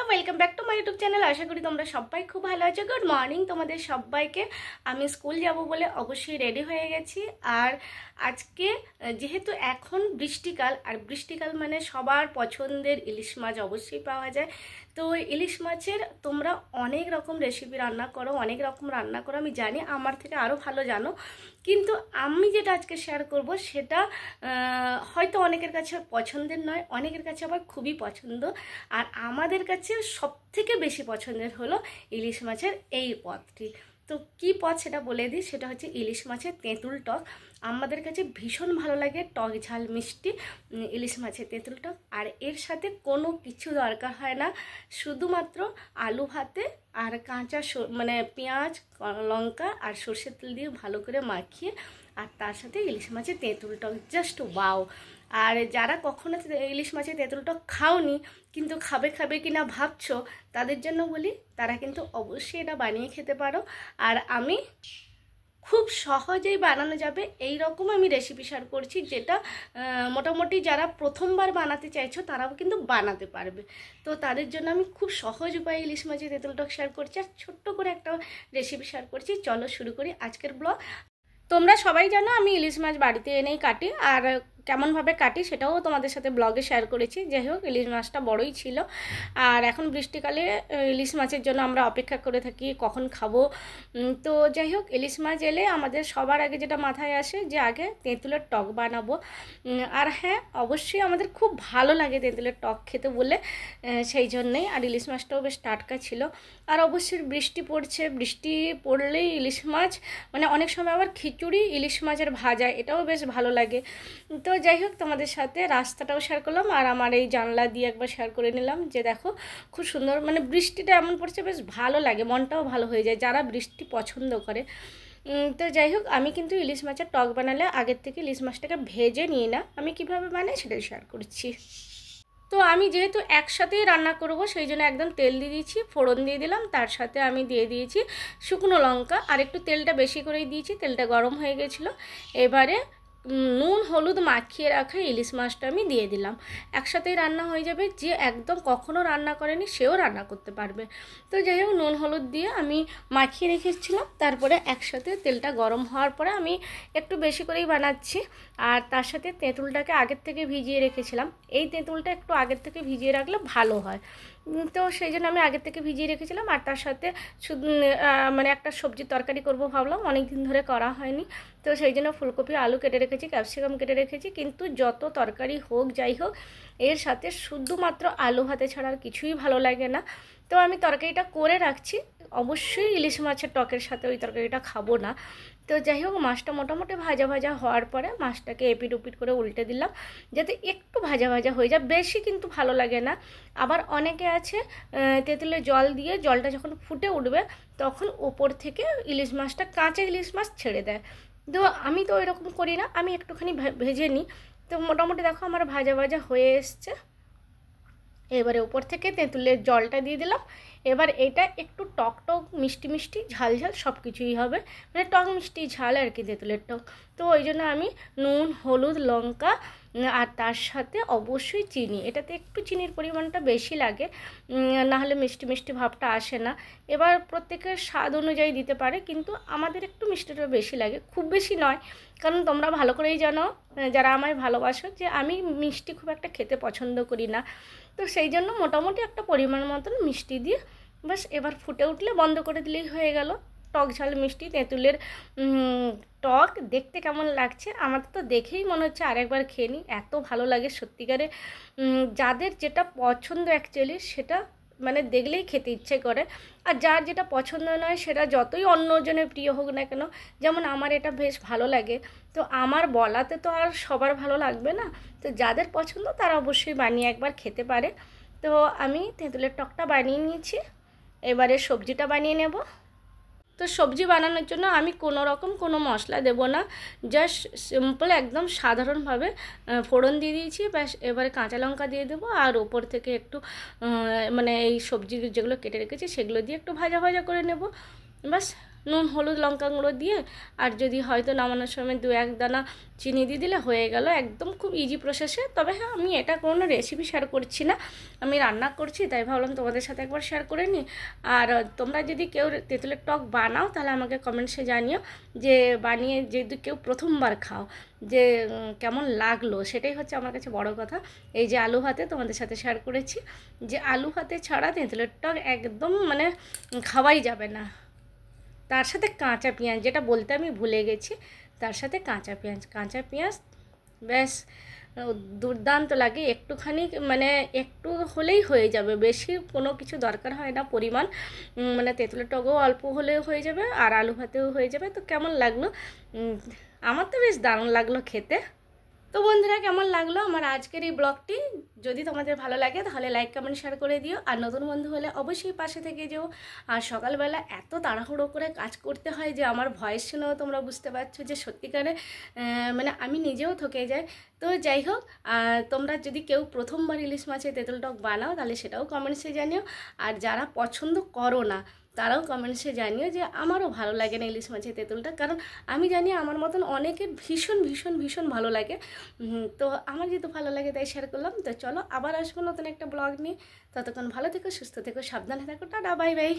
Welcome back to my YouTube channel. আশা করি তোমরা সবাই খুব ভালো আছো। গুড মর্নিং তোমাদের সবাইকে। আমি স্কুল যাব বলে অবশ্যই রেডি হয়ে গেছি। আর আজকে যেহেতু এখন বৃষ্টিকাল, আর বৃষ্টিকাল মানে সবার পছন্দের ইলিশ মাছ অবশ্যই পাওয়া যায়। তো ইলিশ মাছের তোমরা অনেক রকম রেসিপি রান্না করো, অনেক রকম রান্না করো, আমি জানি, আমার থেকে আরও ভালো জানো। কিন্তু আমি যেটা আজকে শেয়ার করব সেটা হয়তো অনেকের কাছে পছন্দের নয়, অনেকের কাছে আবার খুবই পছন্দ। আর আমাদের কাছে সবথেকে বেশি পছন্দের হলো ইলিশ মাছের এই পদটি। তো কি পদ সেটা বলে দিই, সেটা হচ্ছে ইলিশ মাছের তেঁতুল টক। আমাদের কাছে ভীষণ ভালো লাগে টক ঝাল মিষ্টি ইলিশ মাছের তেঁতুল টক। আর এর সাথে কোনো কিছু দরকার হয় না, শুধুমাত্র আলু ভাতে আর কাঁচা মানে পেঁয়াজ লঙ্কা আর সর্ষের তেল দিয়ে ভালো করে মাখিয়ে, আর তার সাথে ইলিশ মাছের তেঁতুল টক, জাস্ট ওয়াও। আর যারা কখনো ইলিশ মাছের তেঁতুল টক খাওনি কিন্তু খাবে খাবে কিনা ভাবছো, তাদের জন্য বলি তারা কিন্তু অবশ্যই এটা বানিয়ে খেতে পারো। আর আমি খুব সহজেই বানানো যাবে এই রকম আমি রেসিপি শেয়ার করছি, যেটা মোটামুটি যারা প্রথমবার বানাতে চাইছো তারাও কিন্তু বানাতে পারবে। তো তাদের জন্য আমি খুব সহজ উপায়ে ইলিশ মাছের তেঁতুল টক শেয়ার করছি, আর ছোট্ট করে একটা রেসিপি শেয়ার করছি। চলো শুরু করি আজকের ব্লগ। তোমরা সবাই জানো আমি ইলিশ মাছ বাড়িতে এনেই কাটি, আর কেমনভাবে কাটি সেটাও তোমাদের সাথে ব্লগে শেয়ার করেছি। যাই হোক, ইলিশ মাছটা বড়ই ছিল, আর এখন বৃষ্টিকালে ইলিশ মাছের জন্য আমরা অপেক্ষা করে থাকি কখন খাবো। তো যাই হোক, ইলিশ মাছ এলে আমাদের সবার আগে যেটা মাথায় আসে যে আগে তেঁতুলের টক বানাবো। আর হ্যাঁ, অবশ্যই আমাদের খুব ভালো লাগে তেঁতুলের টক খেতে বলে, সেই জন্যেই। আর ইলিশ মাছটাও বেশ টাটকা ছিল। আর অবশ্যই বৃষ্টি পড়ছে, বৃষ্টি পড়লেই ইলিশ মাছ, মানে অনেক সময় আবার খিচুড়ি ইলিশ মাছের ভাজা, এটাও বেশ ভালো লাগে। তো যাই হোক, তোমাদের সাথে রাস্তাটাও শেয়ার করলাম, আর আমার এই জানলা দিয়ে একবার শেয়ার করে নিলাম যে দেখো খুব সুন্দর, মানে বৃষ্টিটা এমন পড়ছে বেশ ভালো লাগে, মনটাও ভালো হয়ে যায় যারা বৃষ্টি পছন্দ করে। তো যাই হোক, আমি কিন্তু ইলিশ মাছের টক বানালে আগের থেকে ইলিশ মাছটাকে ভেজে নিই না, আমি কিভাবে বানাই সেটাই শেয়ার করছি। তো আমি যেহেতু একসাথেই রান্না করব সেই জন্য একদম তেল দিয়ে দিয়েছি, ফোড়ন দিয়ে দিলাম, তার সাথে আমি দিয়ে দিয়েছি শুকনো লঙ্কা, আর একটু তেলটা বেশি করেই দিয়েছি, তেলটা গরম হয়ে গেছিলো। এবারে নুন হলুদ মাখিয়ে রাখা ইলিশ মাছটা আমি দিয়ে দিলাম। একসাথেই রান্না হয়ে যাবে, যে একদম কখনো রান্না করেনি সেও রান্না করতে পারবে। তো যাই হোক, নুন হলুদ দিয়ে আমি মাখিয়ে রেখেছিলাম, তারপরে একসাথে তেলটা গরম হওয়ার পরে আমি একটু বেশি করেই বানাচ্ছি। আর তার সাথে তেঁতুলটাকে আগের থেকে ভিজিয়ে রেখেছিলাম, এই তেঁতুলটা একটু আগের থেকে ভিজিয়ে রাখলে ভালো হয়। তো সেই জন্য আমি আগের থেকে ভিজিয়ে রেখেছিলাম। আর তার সাথে শুধু মানে একটা সবজির তরকারি করব ভাবলাম, অনেক দিন ধরে করা হয়নি। তো সেই জন্য ফুলকপি আলু কেটে রেখেছি, ক্যাপসিকাম কেটে রেখেছি। কিন্তু যত তরকারি হোক যাই হোক, এর সাথে শুধুমাত্র আলু ভাতে ছাড়া আর কিছুই ভালো লাগে না। তো আমি তরকারিটা করে রাখছি, অবশ্যই ইলিশ মাছের টকের সাথে ওই তরকারিটা খাবো না। তো যাই হোক, মাছটা মোটামুটি ভাজা ভাজা হওয়ার পরে মাছটাকে এপিট ওপিট করে উল্টে দিলাম, যাতে একটু ভাজা ভাজা হয়ে যায়, বেশি কিন্তু ভালো লাগে না। আবার অনেকে আছে তেঁতুলে জল দিয়ে জলটা যখন ফুটে উঠবে তখন ওপর থেকে ইলিশ মাছটা, কাঁচা ইলিশ মাছ ছেড়ে দেয়। তো আমি তো এরকম করি না, আমি একটুখানি ভেজে নিই। তো মোটামুটি দেখো আমার ভাজা ভাজা হয়ে এসছে। এবারে উপর থেকে তেঁতুলের জলটা দিয়ে দিলাম। এবার এটা একটু টক টক মিষ্টি মিষ্টি ঝাল ঝাল সব কিছুই হবে, মানে টক মিষ্টি ঝাল আর কি তেঁতুলের টক। তো ওই জন্য আমি নুন হলুদ লঙ্কা আর তার সাথে অবশ্যই চিনি, এটাতে একটু চিনির পরিমাণটা বেশি লাগে, নাহলে মিষ্টি মিষ্টি ভাবটা আসে না। এবার প্রত্যেকের স্বাদ অনুযায়ী দিতে পারে, কিন্তু আমাদের একটু মিষ্টিটা বেশি লাগে, খুব বেশি নয়, কারণ তোমরা ভালো করেই জানো যারা আমায় ভালোবাসো যে আমি মিষ্টি খুব একটা খেতে পছন্দ করি না। তো সেই জন্য মোটামুটি একটা পরিমাণ মতন মিষ্টি দিয়ে বাস, এবার ফুটে উঠলে বন্ধ করে দিলেই হয়ে গেল টক ঝাল মিষ্টি তেঁতুলের টক। দেখতে কেমন লাগছে আমার তো দেখেই মনে হচ্ছে আরেকবার খেয়ে নিই, এত ভালো লাগে সত্যিকারে। যাদের যেটা পছন্দ অ্যাকচুয়ালি সেটা মানে দেখলেই খেতে ইচ্ছে করে, আর যার যেটা পছন্দ নয় সেটা যতই অন্যজনের প্রিয় হোক না কেন, যেমন আমার এটা বেশ ভালো লাগে, তো আমার বলাতে তো আর সবার ভালো লাগবে না। তো যাদের পছন্দ তারা অবশ্যই বানিয়ে একবার খেতে পারে। তো আমি তেঁতুলের টকটা বানিয়ে নিয়েছি, এবারে সবজিটা বানিয়ে নেব। তো সবজি বানানোর জন্য আমি কোনো রকম কোনো মশলা দেব না, জাস্ট সিম্পল একদম সাধারণভাবে ফোড়ন দিয়ে দিয়েছি, ব্যাস। এবারে কাঁচা লঙ্কা দিয়ে দেবো, আর ওপর থেকে একটু মানে এই সবজি যেগুলো কেটে রেখেছি সেগুলো দিয়ে একটু ভাজা ভাজা করে নেব, ব্যাস। নুন হলুদ লঙ্কা গুঁড়ো দিয়ে আর যদি হয়তো নামানোর সময় 2-1 দানা চিনি দিয়ে দিলে হয়ে গেল, একদম খুব ইজি প্রসেসে। তবে হ্যাঁ, আমি এটা কোনো রেসিপি শেয়ার করছি না, আমি রান্না করছি, তাই ভাবলাম তোমাদের সাথে একবার শেয়ার করে নিই। আর তোমরা যদি কেউ তেঁতুলের টক বানাও তাহলে আমাকে কমেন্টসে জানিও, যে বানিয়ে যদি কেউ প্রথমবার খাও যে কেমন লাগলো, সেটাই হচ্ছে আমার কাছে বড় কথা। এই যে আলু ভাতে তোমাদের সাথে শেয়ার করেছি যে আলু ভাতে ছাড়া তেঁতুলের টক একদম মানে খাওয়াই যাবে না। তার সাথে কাঁচা পেঁয়াজ, যেটা বলতে আমি ভুলে গেছি, তার সাথে কাঁচা পেঁয়াজ ব্যাস দুর্দান্ত লাগে। একটুখানি মানে একটু হলেই হয়ে যাবে, বেশি কোনো কিছু দরকার হয় না পরিমাণ, মানে তেঁতুলের টকও অল্প হলেও হয়ে যাবে আর আলু ভাতেও হয়ে যাবে। তো কেমন লাগলো? আমার তো বেশ দারুণ লাগলো খেতে। তো বন্ধুরা, কেমন লাগলো আমার আজকের এই ব্লগটি? যদি তোমাদের ভালো লাগে তাহলে লাইক কমেন্ট শেয়ার করে দিও, আর নতুন বন্ধু হলে অবশ্যই পাশে থেকে যেও। আর সকালবেলা এত তাড়াহুড়ো করে কাজ করতে হয় যে আমার ভয়েস শুনেও তোমরা বুঝতে পারছো যে সত্যিকারে মানে আমি নিজেও থকে যাই। তো যাই হোক, তোমরা যদি কেউ প্রথমবার ইলিশ মাছের তেঁতুল টক বানাও তাহলে সেটাও কমেন্টসে জানিও, আর যারা পছন্দ করো না তারাও কমেন্টসে জানিও যে আমারও ভালো লাগে না ইলিশ মাছের তেঁতুলটা, কারণ আমি জানি আমার মতন অনেকের ভীষণ ভীষণ ভীষণ ভালো লাগে। তো আমার যেহেতু ভালো লাগে তাই শেয়ার করলাম। তো চলো আবার আসবো নতুন একটা ব্লগ নিয়ে, ততক্ষণ ভালো থেকো, সুস্থ থেকো, সাবধানে থাকো, টাটা বাই বাই।